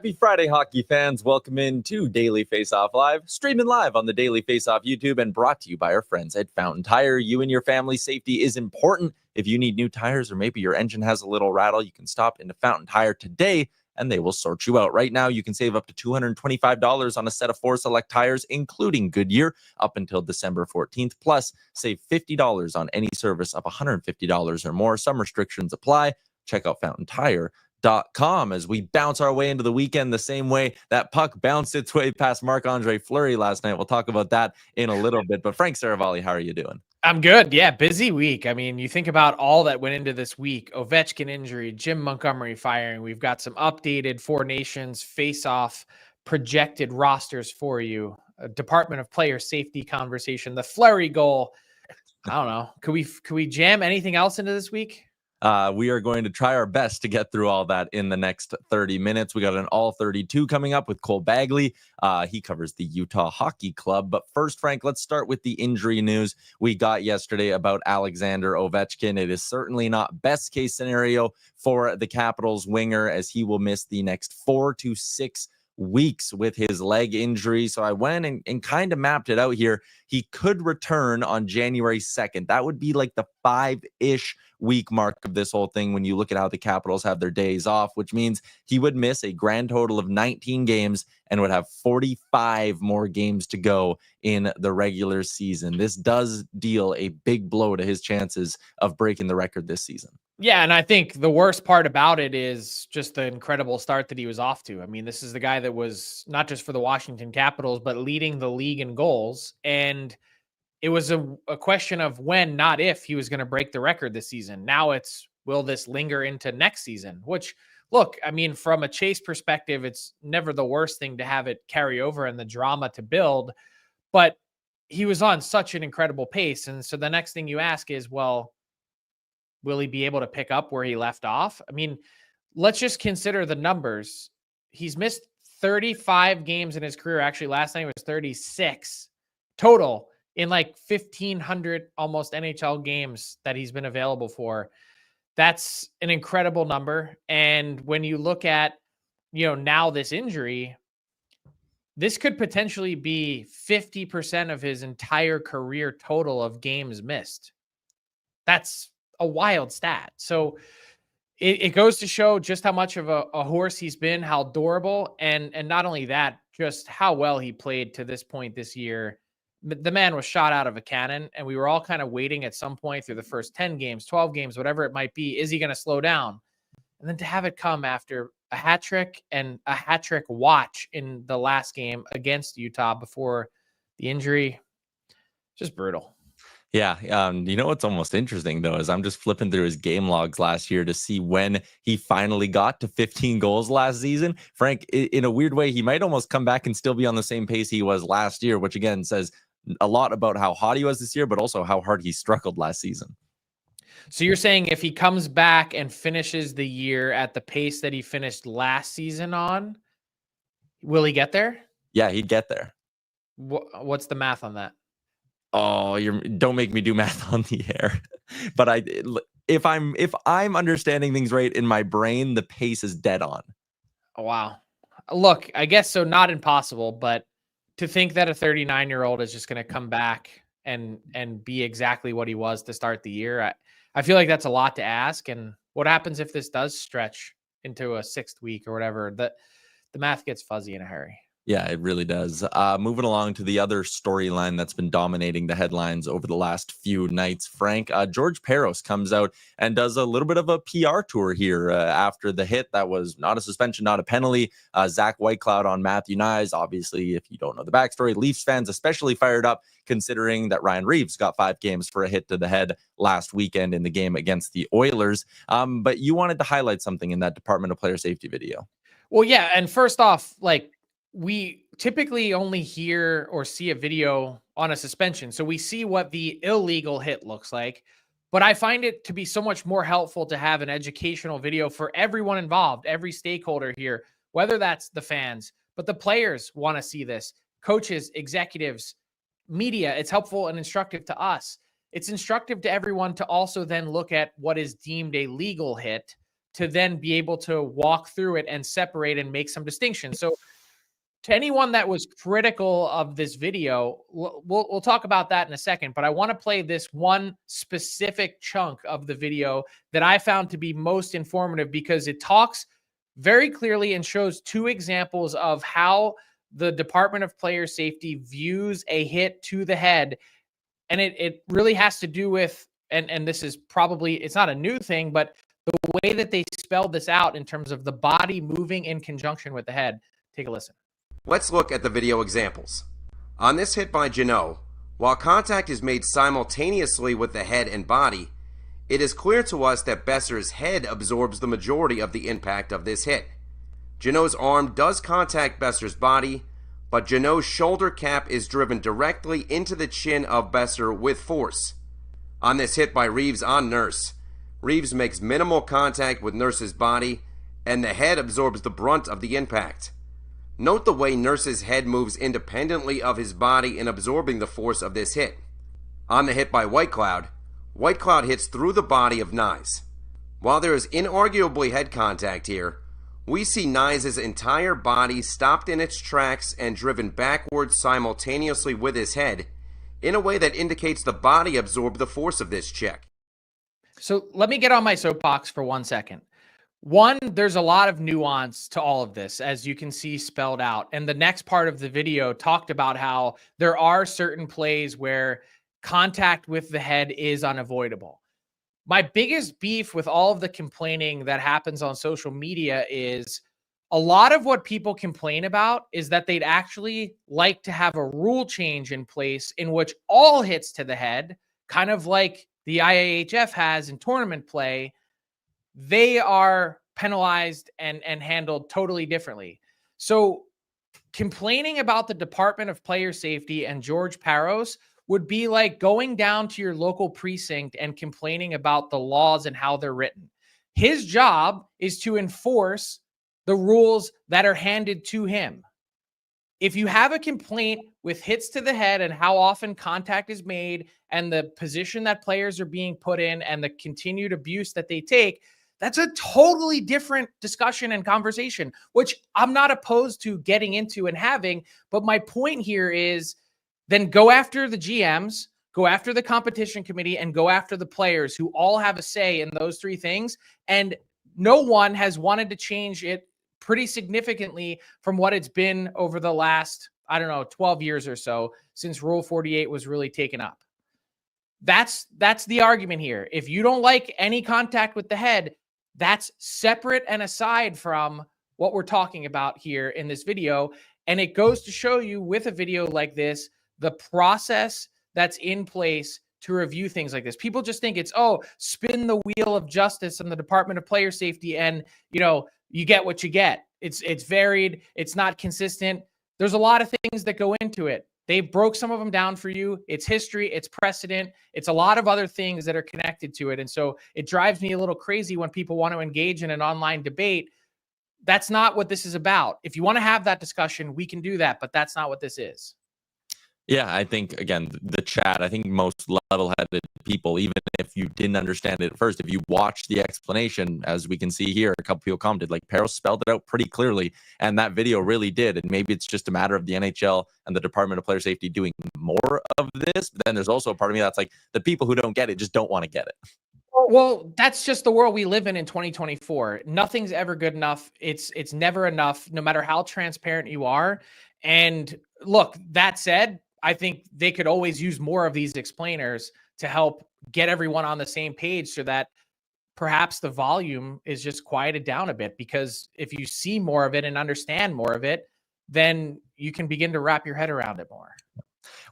Happy Friday, hockey fans. Welcome into Daily Faceoff Live, streaming live on the Daily Faceoff YouTube and brought to you by our friends at Fountain Tire. You and your family's safety is important. If you need new tires or maybe your engine has a little rattle, you can stop into Fountain Tire today and they will sort you out. Right now, you can save up to $225 on a set of 4 select tires, including Goodyear, up until December 14th. Plus, save $50 on any service of $150 or more. Some restrictions apply. Check out fountaintire.com as we bounce our way into the weekend the same way that puck bounced its way past Marc-Andre Fleury last night. We'll talk about that in a little bit. But Frank Seravalli, how are you doing? I'm good. Yeah, busy week. I mean, you think about all that went into this week. Ovechkin injury, Jim Montgomery firing. We've got some updated Four Nations face-off projected rosters for you. A Department of Player Safety conversation. The Fleury goal. I don't know. Could we jam anything else into this week? We are going to try our best to get through all that in the next 30 minutes. We got an all 32 coming up with Cole Bagley. He covers the Utah Hockey Club. But first, Frank, let's start with the injury news we got yesterday about Alexander Ovechkin. It is certainly not best case scenario for the Capitals winger, as he will miss the next 4 to 6 weeks with his leg injury. So I went and kind of mapped it out here. He could return on January 2nd. That would be like the 5-ish week mark of this whole thing when you look at how the Capitals have their days off, which means he would miss a grand total of 19 games and would have 45 more games to go in the regular season. This does deal a big blow to his chances of breaking the record this season. Yeah, and I think the worst part about it is just the incredible start that he was off to. I mean, this is the guy that was not just for the Washington Capitals, but leading the league in goals. And it was a question of when, not if, he was going to break the record this season. Now it's, will this linger into next season? Which, look, I mean, from a Chase perspective, it's never the worst thing to have it carry over and the drama to build. But he was on such an incredible pace. And so the next thing you ask is, well, will he be able to pick up where he left off? I mean, let's just consider the numbers. He's missed 35 games in his career. Actually, last night was 36 total in like 1,500 almost NHL games that he's been available for. That's an incredible number. And when you look at, now this injury, this could potentially be 50% of his entire career total of games missed. That's a wild stat. So it goes to show just how much of a horse he's been, how durable, and not only that, just how well he played to this point this year. The man was shot out of a cannon, and we were all kind of waiting at some point through the first 10 games, 12 games, whatever it might be. Is he going to slow down? And then to have it come after a hat trick and a hat trick watch in the last game against Utah before the injury, just brutal. Yeah. You know what's almost interesting, though, is I'm just flipping through his game logs last year to see when he finally got to 15 goals last season. Frank, in a weird way, he might almost come back and still be on the same pace he was last year, which again says a lot about how hot he was this year, but also how hard he struggled last season. So you're saying if he comes back and finishes the year at the pace that he finished last season on, will he get there? Yeah, he'd get there. What's the math on that? Oh, don't make me do math on the air. But if I'm understanding things right in my brain, the pace is dead on. Oh, wow. Look, I guess so, not impossible, but to think that a 39-year-old is just going to come back and be exactly what he was to start the year, I feel like that's a lot to ask. And what happens if this does stretch into a 6th week or whatever? The math gets fuzzy in a hurry. Yeah, it really does. Moving along to the other storyline that's been dominating the headlines over the last few nights, Frank, George Parros comes out and does a little bit of a PR tour here after the hit that was not a suspension, not a penalty. Zach Whitecloud on Matthew Nyes. Obviously, if you don't know the backstory, Leafs fans especially fired up considering that Ryan Reeves got 5 games for a hit to the head last weekend in the game against the Oilers. But you wanted to highlight something in that Department of Player Safety video. Well, yeah. And first off, we typically only hear or see a video on a suspension. So we see what the illegal hit looks like. But I find it to be so much more helpful to have an educational video for everyone involved, every stakeholder here, whether that's the fans, but the players want to see this, coaches, executives, media. It's helpful and instructive to us. It's instructive to everyone to also then look at what is deemed a legal hit to then be able to walk through it and separate and make some distinctions. So to anyone that was critical of this video, we'll talk about that in a second, but I want to play this one specific chunk of the video that I found to be most informative because it talks very clearly and shows two examples of how the Department of Player Safety views a hit to the head. And it really has to do with, and this is probably, it's not a new thing, but the way that they spelled this out in terms of the body moving in conjunction with the head. Take a listen. Let's look at the video examples. On this hit by Jeannot, while contact is made simultaneously with the head and body, it is clear to us that Boeser's head absorbs the majority of the impact of this hit. Jeannot's arm does contact Boeser's body, but Jeannot's shoulder cap is driven directly into the chin of Boeser with force. On this hit by Reeves on Nurse, Reeves makes minimal contact with Nurse's body, and the head absorbs the brunt of the impact. Note the way Nurse's head moves independently of his body in absorbing the force of this hit. On the hit by Whitecloud hits through the body of Nyes. While there is inarguably head contact here, we see Nyes' entire body stopped in its tracks and driven backwards simultaneously with his head in a way that indicates the body absorbed the force of this check. So let me get on my soapbox for 1 second. One, there's a lot of nuance to all of this, as you can see spelled out. And the next part of the video talked about how there are certain plays where contact with the head is unavoidable. My biggest beef with all of the complaining that happens on social media is a lot of what people complain about is that they'd actually like to have a rule change in place in which all hits to the head, kind of like the IAHF has in tournament play, they are penalized and handled totally differently. So complaining about the Department of Player Safety and George Parros would be like going down to your local precinct and complaining about the laws and how they're written. His job is to enforce the rules that are handed to him. If you have a complaint with hits to the head and how often contact is made and the position that players are being put in and the continued abuse that they take, that's a totally different discussion and conversation, which I'm not opposed to getting into and having. But my point here is then go after the GMs, go after the competition committee, and go after the players who all have a say in those three things. And no one has wanted to change it pretty significantly from what it's been over the last, 12 years or so since Rule 48 was really taken up. That's the argument here. If you don't like any contact with the head, that's separate and aside from what we're talking about here in this video. And it goes to show you with a video like this, the process that's in place to review things like this. People just think it's, spin the wheel of justice in the Department of Player Safety and, you get what you get. It's varied. It's not consistent. There's a lot of things that go into it. They broke some of them down for you. It's history. It's precedent. It's a lot of other things that are connected to it. And so it drives me a little crazy when people want to engage in an online debate. That's not what this is about. If you want to have that discussion, we can do that, but that's not what this is. Yeah, I think, again, the chat, I think most level-headed people, even if you didn't understand it at first, if you watch the explanation, as we can see here, a couple people commented, like, Parros spelled it out pretty clearly, and that video really did. And maybe it's just a matter of the NHL and the Department of Player Safety doing more of this. But then there's also a part of me that's like, the people who don't get it just don't want to get it. Well, that's just the world we live in 2024. Nothing's ever good enough. It's never enough, no matter how transparent you are. And look, that said, I think they could always use more of these explainers to help get everyone on the same page so that perhaps the volume is just quieted down a bit, because if you see more of it and understand more of it, then you can begin to wrap your head around it more.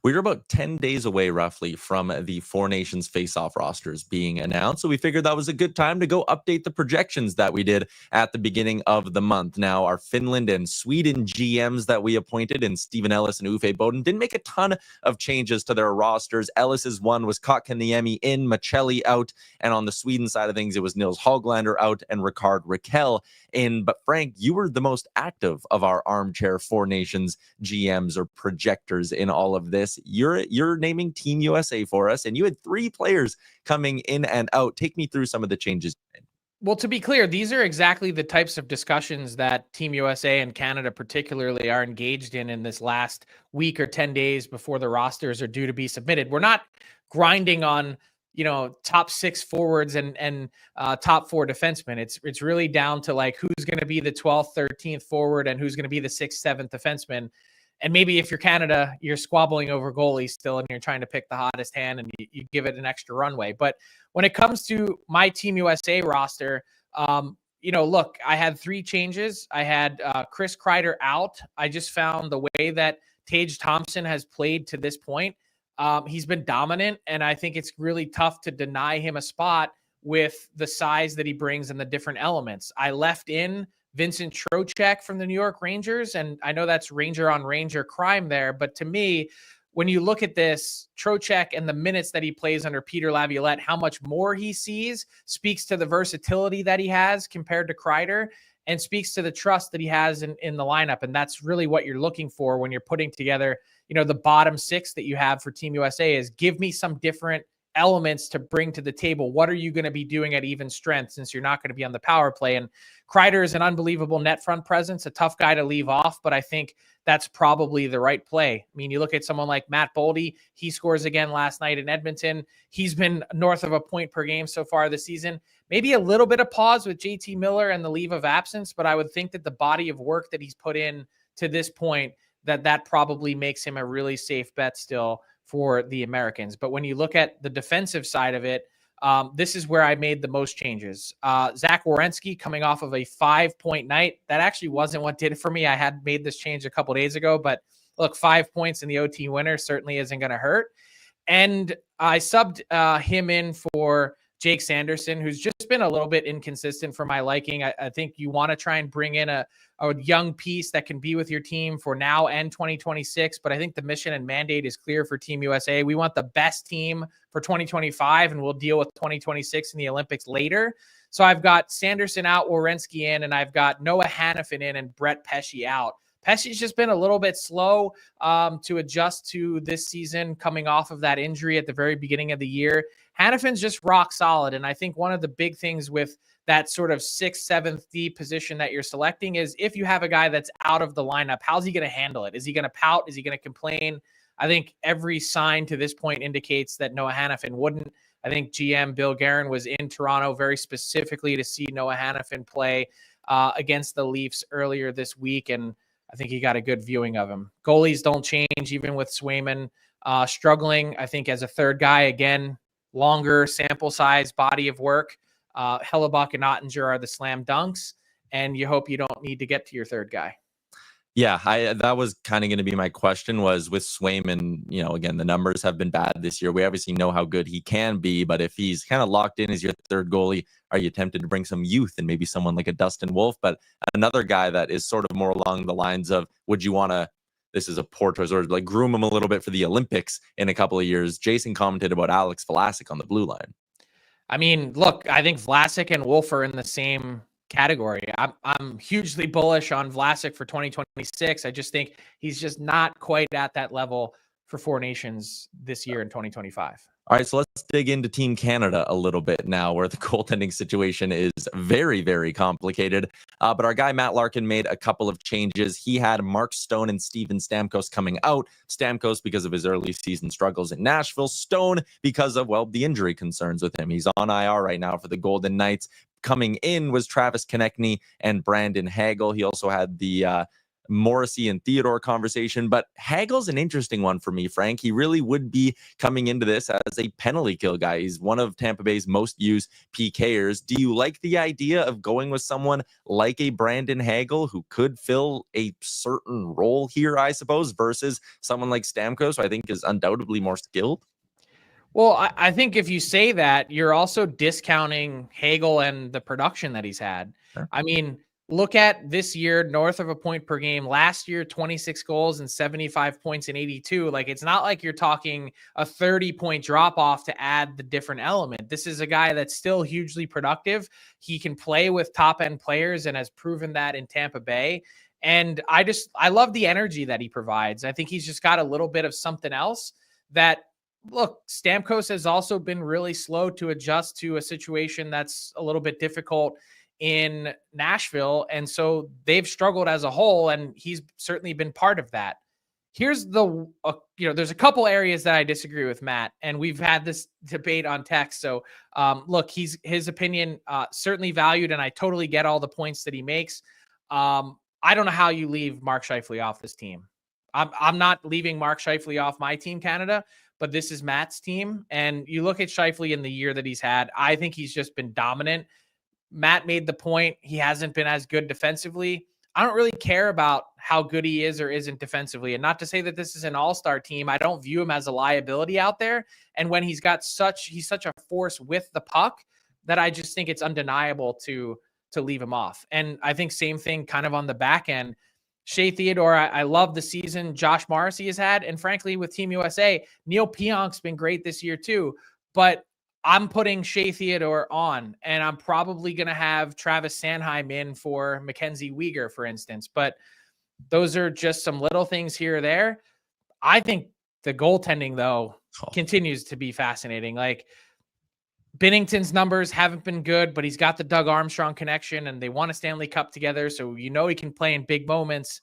We're about 10 days away, roughly, from the Four Nations Faceoff rosters being announced. So we figured that was a good time to go update the projections that we did at the beginning of the month. Now, our Finland and Sweden GMs that we appointed, and Stephen Ellis and Uffe Boden, didn't make a ton of changes to their rosters. Ellis's one was Kotkaniemi in, Machelli out. And on the Sweden side of things, it was Nils Hoglander out and Ricard Raquel in. But Frank, you were the most active of our armchair Four Nations GMs or projectors in all of this. You're naming Team USA for us, and you had 3 players coming in and out. Take me through some of the changes. Well, to be clear, these are exactly the types of discussions that Team USA and Canada particularly are engaged in this last week or 10 days before the rosters are due to be submitted. We're not grinding on, top 6 forwards and top 4 defensemen. It's really down to like who's going to be the 12th, 13th forward and who's going to be the 6th, 7th defenseman. And maybe if you're Canada, you're squabbling over goalies still and you're trying to pick the hottest hand and you give it an extra runway. But when it comes to my Team USA roster, look, I had 3 changes. I had Chris Kreider out. I just found the way that Tage Thompson has played to this point. He's been dominant, and I think it's really tough to deny him a spot with the size that he brings and the different elements. I left in Vincent Trocheck from the New York Rangers, and I know that's Ranger on Ranger crime there, but to me, when you look at this, Trocheck and the minutes that he plays under Peter Laviolette, how much more he sees speaks to the versatility that he has compared to Kreider and speaks to the trust that he has in the lineup. And that's really what you're looking for when you're putting together, the bottom 6 that you have for Team USA is give me some different elements to bring to the table. What are you going to be doing at even strength since you're not going to be on the power play? And Kreider is an unbelievable net front presence, a tough guy to leave off, but I think that's probably the right play. I mean, you look at someone like Matt Boldy, he scores again last night in Edmonton. He's been north of a point per game so far this season. Maybe a little bit of pause with JT Miller and the leave of absence, but I would think that the body of work that he's put in to this point, that probably makes him a really safe bet still for the Americans. But when you look at the defensive side of it, this is where I made the most changes. Zach Werenski coming off of a 5-point night. That actually wasn't what did it for me. I had made this change a couple days ago, but look, 5 points in the OT winner certainly isn't going to hurt. And I subbed him in for Jake Sanderson, who's just been a little bit inconsistent for my liking. I think you want to try and bring in a young piece that can be with your team for now and 2026. But I think the mission and mandate is clear for Team USA. We want the best team for 2025, and we'll deal with 2026 in the Olympics later. So I've got Sanderson out, Werenski in, and I've got Noah Hannafin in and Brett Pesce out. Pesce's just been a little bit slow to adjust to this season coming off of that injury at the very beginning of the year. Hannafin's just rock solid. And I think one of the big things with that sort of 6th, 7th D position that you're selecting is if you have a guy that's out of the lineup, how's he going to handle it? Is he going to pout? Is he going to complain? I think every sign to this point indicates that Noah Hannafin wouldn't. I think GM Bill Guerin was in Toronto very specifically to see Noah Hannafin play against the Leafs earlier this week. And I think he got a good viewing of him. Goalies don't change, even with Swayman struggling. I think as a third guy, again, longer sample size, body of work. Hellebuck and Ottinger are the slam dunks, and you hope you don't need to get to your third guy. Yeah, that was kind of going to be my question was with Swayman, again, the numbers have been bad this year. We obviously know how good he can be, but if he's kind of locked in as your third goalie, are you tempted to bring some youth and maybe someone like a Dustin Wolf? But another guy that is sort of more along the lines of, would you want to, this is a poor choice, or like groom him a little bit for the Olympics in a couple of years? Jason commented about Alex Vlasic on the blue line. I mean, look, I think Vlasic and Wolf are in the same category. I'm hugely bullish on Vlasic for 2026. I just think he's just not quite at that level for Four Nations this year in 2025. All right, so let's dig into Team Canada a little bit now, where the goaltending situation is very, very complicated. But our guy Matt Larkin made a couple of changes. He had Mark Stone and Steven Stamkos coming out. Stamkos because of his early season struggles in Nashville. Stone because of, the injury concerns with him. He's on IR right now for the Golden Knights. Coming in was Travis Konechny and Brandon Hagel. He also had the Morrissey and Theodore conversation, but Hagel's an interesting one for me, Frank. He really would be coming into this as a penalty kill guy. He's one of Tampa Bay's most used PKers. Do you like the idea of going with someone like a Brandon Hagel who could fill a certain role here, I suppose, versus someone like Stamkos, who I think is undoubtedly more skilled? Well, I think if you say that, you're also discounting Hagel and the production that he's had. Sure. I mean, look at this year, north of a point per game. Last year, 26 goals and 75 points in 82. Like, it's not like you're talking a 30-point drop-off to add the different element. This is a guy that's still hugely productive. He can play with top-end players and has proven that in Tampa Bay. And I love the energy that he provides. I think he's just got a little bit of something else that look, Stamkos has also been really slow to adjust to a situation that's a little bit difficult in Nashville. And so they've struggled as a whole, and he's certainly been part of that. Here's the, there's a couple areas that I disagree with Matt, and we've had this debate on text. So look, his opinion certainly valued, and I totally get all the points that he makes. I don't know how you leave Mark Scheifele off this team. I'm not leaving Mark Scheifele off my team, Canada, but this is Matt's team. And you look at Scheifele in the year that he's had, I think he's just been dominant. Matt made the point, he hasn't been as good defensively. I don't really care about how good he is or isn't defensively. And not to say that this is an all-star team. I don't view him as a liability out there. And when he's such a force with the puck that I just think it's undeniable to leave him off. And I think same thing kind of on the back end. Shea Theodore, I love the season Josh Morrissey has had. And frankly, with Team USA, Neil Pionk's been great this year too. But I'm putting Shea Theodore on, and I'm probably going to have Travis Sanheim in for Mackenzie Weegar, for instance. But those are just some little things here or there. I think the goaltending, though, continues to be fascinating. Like, Binnington's numbers haven't been good, but he's got the Doug Armstrong connection, and they won a Stanley Cup together, so he can play in big moments.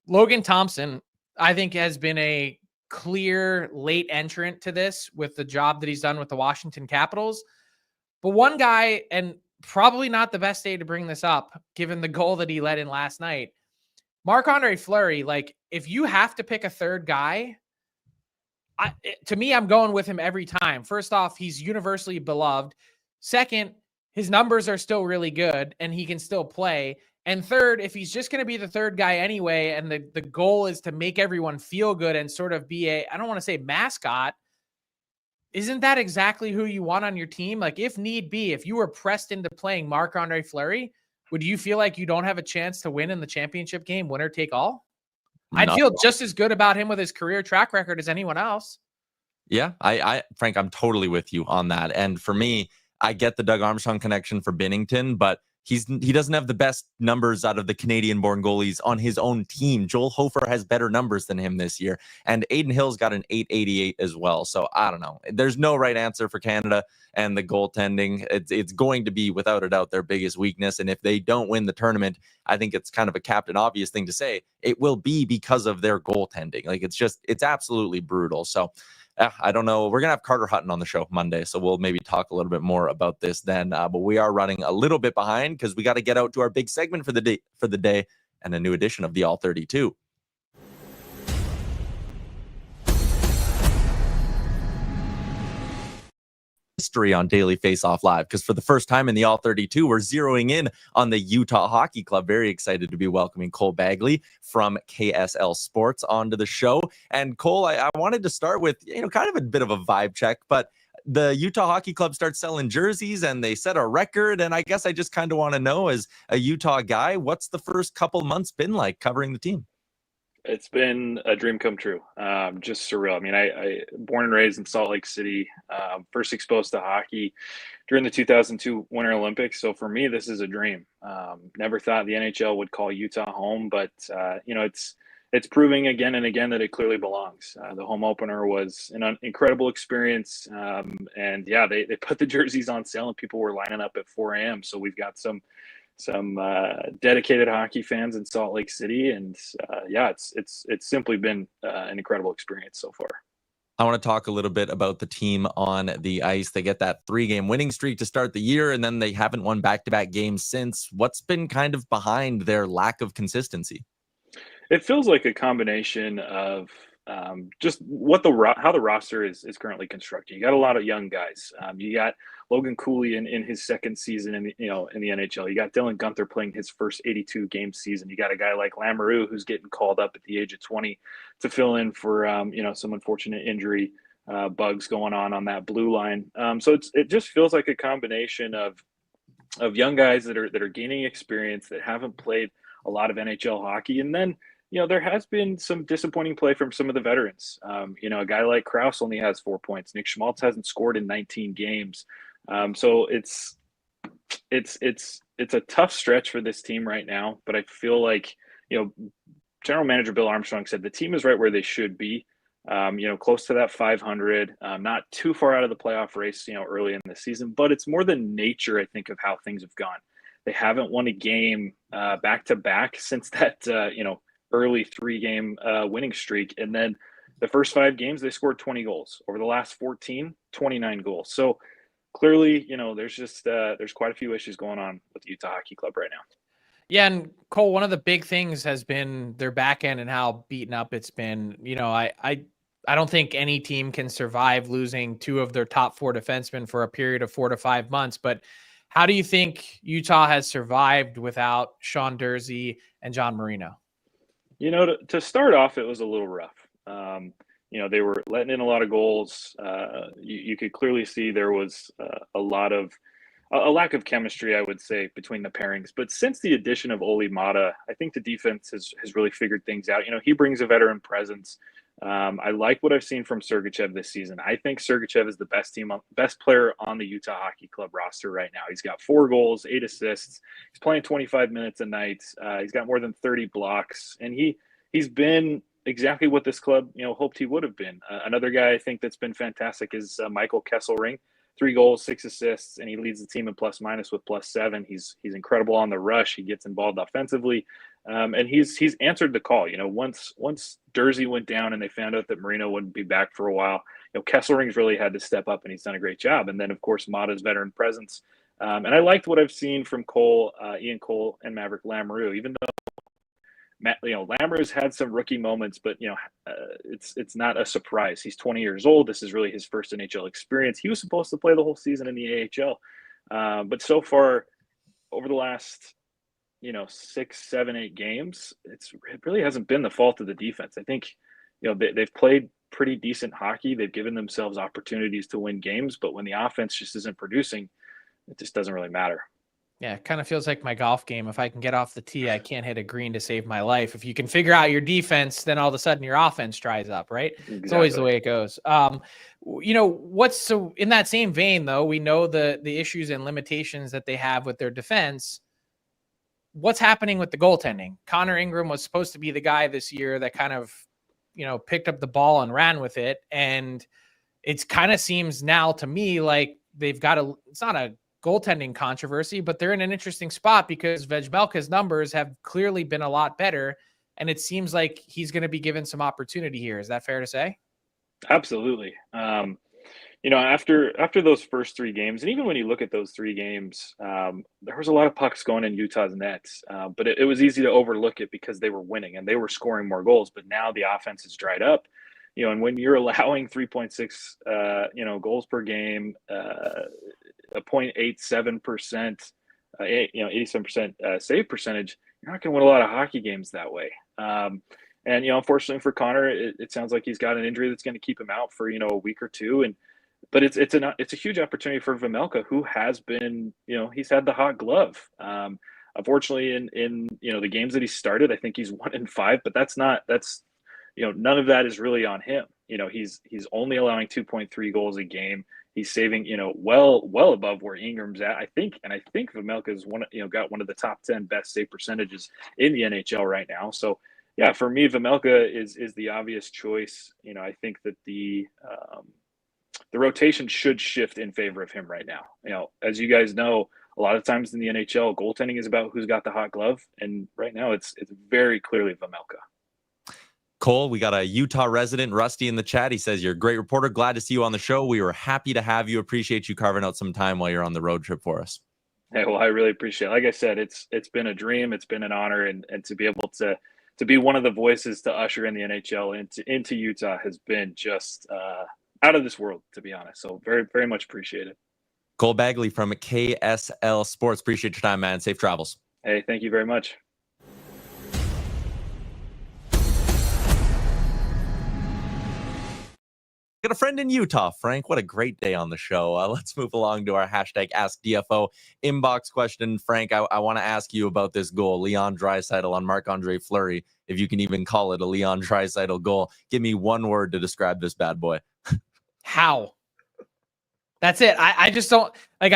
Logan Thompson, I think, has been a clear late entrant to this with the job that he's done with the Washington Capitals. But one guy, and probably not the best day to bring this up, given the goal that he let in last night, Marc-Andre Fleury, like, if you have to pick a third guy, to me, I'm going with him every time. First off, he's universally beloved. Second, his numbers are still really good and he can still play. And third, if he's just going to be the third guy anyway, and the goal is to make everyone feel good and sort of be I don't want to say mascot, isn't that exactly who you want on your team? Like, if need be, if you were pressed into playing Marc-Andre Fleury, would you feel like you don't have a chance to win in the championship game, winner take all? I'd feel just as good about him with his career track record as anyone else. Yeah, Frank, I'm totally with you on that. And for me, I get the Doug Armstrong connection for Binnington, but he doesn't have the best numbers out of the Canadian-born goalies on his own team. Joel Hofer has better numbers than him this year, and Aiden Hill's got an 888 as well. So I don't know. There's no right answer for Canada and the goaltending. It's going to be, without a doubt, their biggest weakness. And if they don't win the tournament, I think it's kind of a Captain Obvious thing to say. It will be because of their goaltending. Like, it's absolutely brutal. So I don't know. We're going to have Carter Hutton on the show Monday, so we'll maybe talk a little bit more about this then. But we are running a little bit behind because we got to get out to our big segment for the day and a new edition of the All 32. History on Daily Faceoff Live, because for the first time in the All 32, we're zeroing in on the Utah Hockey Club. Very excited to be welcoming Cole Bagley from KSL Sports onto the show. And Cole, I wanted to start with, kind of a bit of a vibe check, but the Utah Hockey Club starts selling jerseys and they set a record. And I guess I just kind of want to know, as a Utah guy, what's the first couple months been like covering the team? It's been a dream come true. Just surreal. I mean, I born and raised in Salt Lake City, first exposed to hockey during the 2002 Winter Olympics. So for me, this is a dream. Never thought the NHL would call Utah home, but it's proving again and again that it clearly belongs. The home opener was an incredible experience. And yeah, they put the jerseys on sale and people were lining up at 4 a.m. So we've got some dedicated hockey fans in Salt Lake City, and it's simply been an incredible experience so far. I want to talk a little bit about the team on the ice. They get that 3-game winning streak to start the year, and then they haven't won back-to-back games since. What's been kind of behind their lack of consistency? It feels like a combination of just how the roster is currently constructed. You got a lot of young guys. You got Logan Cooley in his second season in the NHL. You got Dylan Gunther playing his first 82-game season. You got a guy like Lamoureux who's getting called up at the age of 20 to fill in for some unfortunate injury bugs going on that blue line. So it just feels like a combination of young guys that are gaining experience, that haven't played a lot of NHL hockey, and then there has been some disappointing play from some of the veterans. A guy like Krause only has 4 points. Nick Schmaltz hasn't scored in 19 games. So it's a tough stretch for this team right now. But I feel like, General Manager Bill Armstrong said the team is right where they should be. close to that 500, not too far out of the playoff race, early in the season, but it's more the nature, I think, of how things have gone. They haven't won a game back to back since that, early 3-game winning streak. And then the first 5 games, they scored 20 goals. Over the last 14, 29 goals. So clearly, there's quite a few issues going on with the Utah Hockey Club right now. Yeah, and Cole, one of the big things has been their back end and how beaten up it's been. I don't think any team can survive losing 2 of their top 4 defensemen for a period of 4 to 5 months. But how do you think Utah has survived without Sean Durzi and John Marino? To start off, it was a little rough. They were letting in a lot of goals. You could clearly see there was a lack of chemistry, I would say, between the pairings. But since the addition of Olli Mata, I think the defense has really figured things out. He brings a veteran presence. I like what I've seen from Sergachev this season. I think Sergachev is the best player on the Utah Hockey Club roster right now. He's got 4 goals, 8 assists. He's playing 25 minutes a night. He's got more than 30 blocks, and he's been exactly what this club hoped he would have been. Another guy I think that's been fantastic is Michael Kesselring. 3 goals, 6 assists, and he leads the team in plus minus with +7. He's incredible on the rush. He gets involved offensively, and he's answered the call. Once Durzi went down and they found out that Marino wouldn't be back for a while, Kesselring's really had to step up, and he's done a great job. And then of course Mata's veteran presence, and I liked what I've seen from Ian Cole, and Maverick Lamoureux. Even though Lamoureux's had some rookie moments, but it's not a surprise. He's 20 years old. This is really his first NHL experience. He was supposed to play the whole season in the AHL, but so far over the last 6, 7, 8 games, it really hasn't been the fault of the defense. I think they've played pretty decent hockey. They've given themselves opportunities to win games, but when the offense just isn't producing, it just doesn't really matter. Yeah, it kind of feels like my golf game. If I can get off the tee, I can't hit a green to save my life. If you can figure out your defense, then all of a sudden your offense dries up, right? Exactly. It's always the way it goes. So in that same vein, though, we know the issues and limitations that they have with their defense. What's happening with the goaltending? Connor Ingram was supposed to be the guy this year that kind of, picked up the ball and ran with it. And it kind of seems now to me like they've got it's not a goaltending controversy, but they're in an interesting spot because Vejmelka's numbers have clearly been a lot better, and it seems like he's going to be given some opportunity here. Is that fair to say? Absolutely. After those first 3 games, and even when you look at those 3 games, there was a lot of pucks going in Utah's nets, but it was easy to overlook it because they were winning and they were scoring more goals. But now the offense has dried up. And when you're allowing 3.6, goals per game, a 0.87%, 87% save percentage, you're not going to win a lot of hockey games that way. And unfortunately for Connor, it sounds like he's got an injury that's going to keep him out for a week or 2. But it's a huge opportunity for Vejmelka, who has been he's had the hot glove. Unfortunately, in the games that he started, I think he's 1-5, but that's none of that is really on him. He's only allowing 2.3 goals a game. He's saving, well above where Ingram's at. I think Vejmelka's got one of the top 10 best save percentages in the NHL right now. So yeah, for me, Vejmelka is the obvious choice. I think that the rotation should shift in favor of him right now. As you guys know, a lot of times in the NHL, goaltending is about who's got the hot glove, and right now it's very clearly Vejmelka. Cole, we got a Utah resident, Rusty, in the chat. He says, you're a great reporter. Glad to see you on the show. We were happy to have you. Appreciate you carving out some time while you're on the road trip for us. Hey, well, I really appreciate it. Like I said, it's been a dream. It's been an honor. And to be able to be one of the voices to usher in the NHL into Utah has been just out of this world, to be honest. So very, very much appreciated. Cole Bagley from KSL Sports. Appreciate your time, man. Safe travels. Hey, thank you very much. Got a friend in Utah, Frank. What a great day on the show. Let's move along to our hashtag AskDFO inbox question. Frank, I want to ask you about this goal, Leon Draisaitl on Marc-Andre Fleury, if you can even call it a Leon Draisaitl goal. Give me one word to describe this bad boy. How? That's it. I just don't like.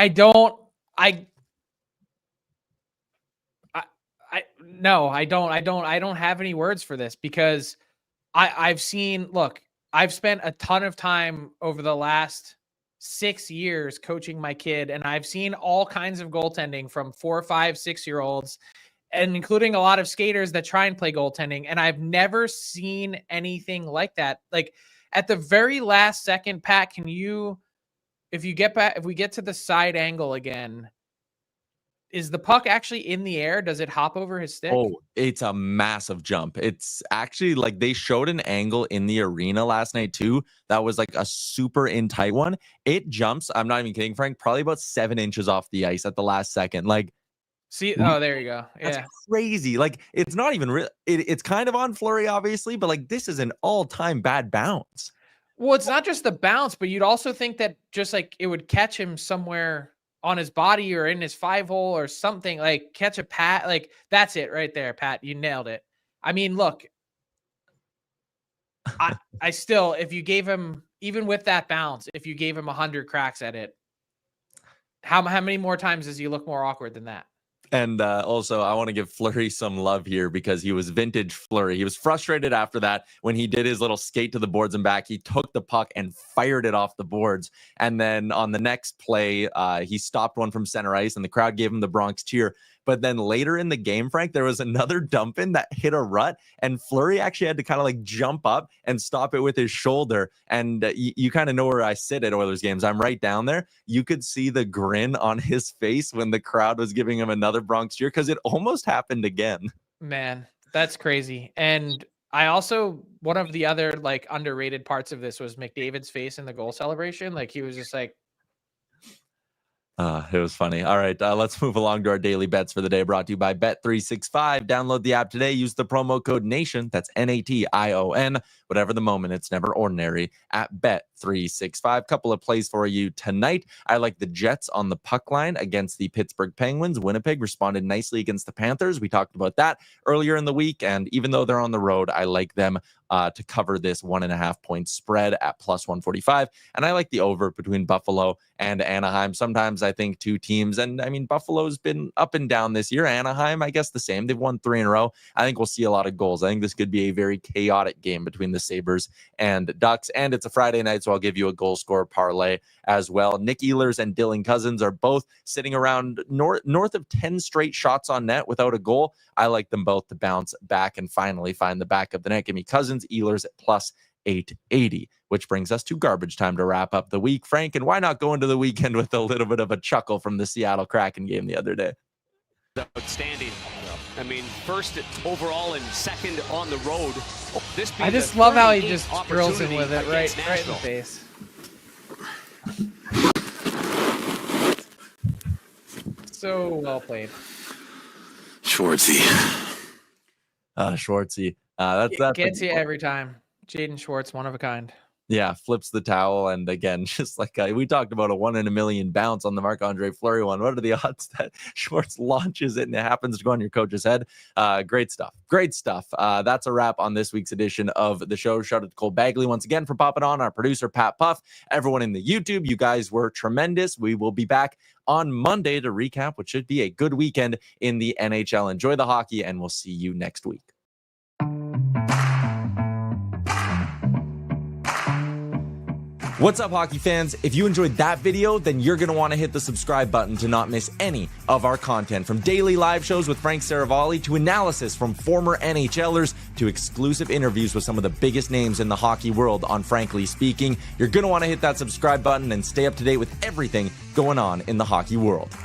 No, I don't have any words for this because I've seen. Look, I've spent a ton of time over the last 6 years coaching my kid, and I've seen all kinds of goaltending from 4, 5, 6-year-olds, and including a lot of skaters that try and play goaltending. And I've never seen anything like that. Like at the very last second, Pat, can you, if we get to the side angle again, is the puck actually in the air? Does it hop over his stick? Oh, it's a massive jump. It's actually like they showed an angle in the arena last night too. That was like a super in tight one. It jumps. I'm not even kidding, Frank. Probably about 7 inches off the ice at the last second. Like, see, oh, there you go. Yeah, that's crazy. Like, it's not even real. It's kind of on Fleury, obviously, but like this is an all-time bad bounce. Well, it's not just the bounce, but you'd also think that just like it would catch him somewhere on his body or in his 5-hole or something, like catch a pat. Like that's it right there, Pat. You nailed it. I mean, look, I still, if you gave him, even with that bounce, if you gave him 100 cracks at it, how many more times does he look more awkward than that? And also, I want to give Fleury some love here because he was vintage Fleury. He was frustrated after that when he did his little skate to the boards and back. He took the puck and fired it off the boards. And then on the next play, he stopped one from center ice and the crowd gave him the Bronx cheer. But then later in the game, Frank, there was another dump in that hit a rut, and Fleury actually had to kind of like jump up and stop it with his shoulder. And you kind of know where I sit at Oilers games. I'm right down there. You could see the grin on his face when the crowd was giving him another Bronx cheer because it almost happened again. Man, that's crazy. And I also, one of the other like underrated parts of this was McDavid's face in the goal celebration. Like he was just like, it was funny. All right, let's move along to our daily bets for the day, brought to you by Bet365. Download the app today. Use the promo code NATION. That's NATION. Whatever the moment, it's never ordinary at Bet365. Couple of plays for you tonight. I like the Jets on the puck line against the Pittsburgh Penguins. Winnipeg responded nicely against the Panthers. We talked about that earlier in the week, and even though they're on the road, I like them to cover this 1.5 point spread at plus 145. And I like the over between Buffalo and Anaheim. Sometimes I think two teams, and I mean, Buffalo's been up and down this year. Anaheim, I guess the same. They've won 3 in a row. I think we'll see a lot of goals. I think this could be a very chaotic game between the Sabres and Ducks. And it's a Friday night, so I'll give you a goal score parlay as well. Nick Ehlers and Dylan Cousins are both sitting around north of 10 straight shots on net without a goal. I like them both to bounce back and finally find the back of the net. Give me Cousins, Ehlers at plus 880, which brings us to garbage time to wrap up the week. Frank, and why not go into the weekend with a little bit of a chuckle from the Seattle Kraken game the other day? Outstanding. I mean, first overall and second on the road. I just love how he just drills him with it right in the face. So well played. Schwartzy. Schwartzy. That's Gets you every time. Jaden Schwartz, one of a kind. Yeah, flips the towel. And again, just like we talked about a 1 in a million bounce on the Marc-Andre Fleury one. What are the odds that Schwartz launches it and it happens to go on your coach's head? Great stuff. Great stuff. That's a wrap on this week's edition of the show. Shout out to Cole Bagley once again for popping on, our producer, Pat Puff, everyone in the YouTube. You guys were tremendous. We will be back on Monday to recap what should be a good weekend in the NHL. Enjoy the hockey, and we'll see you next week. What's up, hockey fans? If you enjoyed that video, then you're going to want to hit the subscribe button to not miss any of our content. From daily live shows with Frank Seravalli to analysis from former NHLers to exclusive interviews with some of the biggest names in the hockey world on Frankly Speaking. You're going to want to hit that subscribe button and stay up to date with everything going on in the hockey world.